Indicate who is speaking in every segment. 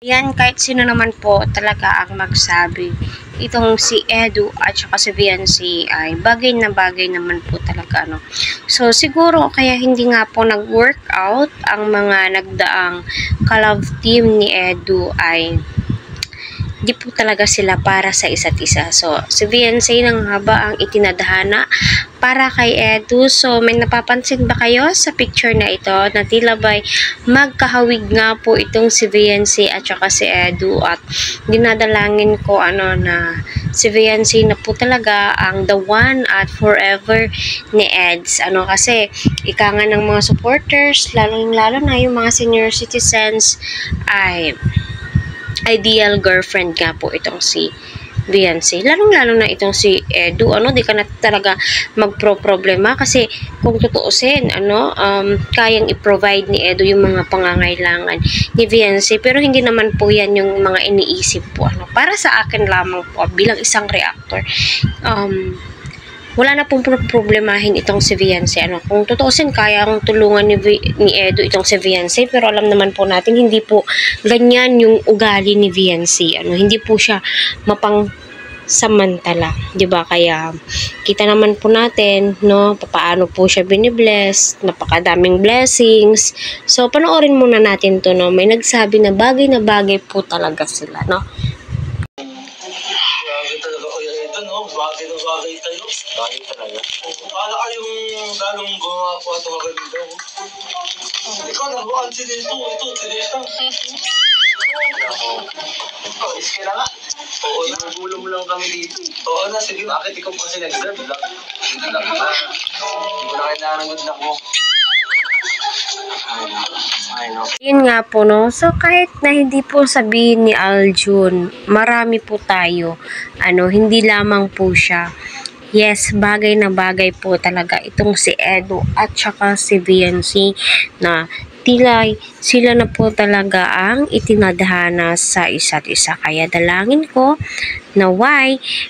Speaker 1: Yan, kahit sino naman po talaga ang magsabi. Itong si Edu at saka si Viancy ay bagay na bagay naman po talaga, no? So, siguro kaya hindi nga po nag-workout ang mga nagdaang ka-love team ni Edu ay di po talaga sila para sa isa't isa. So, si Viancy nang haba ang itinadhana para kay Edu. So, may napapansin ba kayo sa picture na ito na tila ba'y magkahawig nga po itong si Viancy at saka si Edu, at dinadalangin ko na si Viancy na po talaga ang the one at forever ni Eds. Kasi ika nga ng mga supporters, lalo na yung mga senior citizens, ay ideal girlfriend nga po itong si Viancy. Lalo na itong si Edu, di ka na talaga magpro-problema kasi kung tutuusin, kayang i-provide ni Edu yung mga pangangailangan ni Viancy, pero hindi naman po yan yung mga iniisip po. Para sa akin lamang po, bilang isang reactor, wala na pong problemahin itong si Viancy. Kung tutuusin, kayang tulungan ni Edu itong si Viancy, pero alam naman po natin, hindi po ganyan yung ugali ni Viancy. Hindi po siya mapang-samantala, 'di ba? Kaya kita naman po natin, paano po siya binibless, napakadaming blessings. So, panoorin muna natin 'to, May nagsabi na bagay po talaga sila,
Speaker 2: Bagay na bagay tayo. Bagay talaga. Para kayong lalong gumawa po at maganda. Ikaw nabuhan si dito. Ito, tinita. Pawis ka na nga. Oo, nagugulo mo lang kami dito. Oo na, sige, bakit ikaw kasi nag-serve lang? Hindi lang na. Hindi mo na kailangan ng good luck mo.
Speaker 1: Yun nga po, So, kahit na hindi po sabihin ni Aljun, marami po tayo. Hindi lamang po siya. Yes, bagay na bagay po talaga itong si Edu at saka si Viancy na tila sila na po talaga ang itinadhana sa isa't isa. Kaya dalangin ko na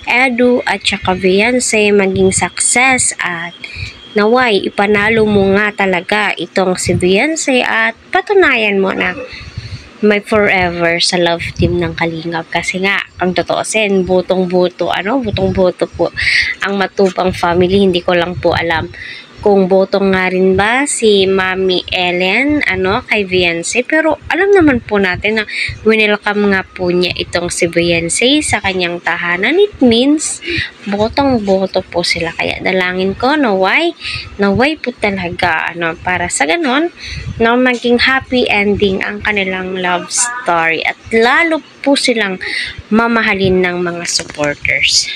Speaker 1: Edu at saka Viancy maging success, at naway ipanalo mo nga talaga itong si Viancy at patunayan mo na may forever sa love team ng Kalingap. Kasi nga, ang totoosin, butong-buto po ang Matubang family. Hindi ko lang po alam kung botong nga rin ba si Mami Ellen kay Viancy, pero alam naman po natin na winelcome nga po niya itong si Viancy sa kanyang tahanan. It means botong-boto po sila. Kaya dalangin ko naway po talaga para sa ganon na maging happy ending ang kanilang love story at lalo po silang mamahalin ng mga supporters.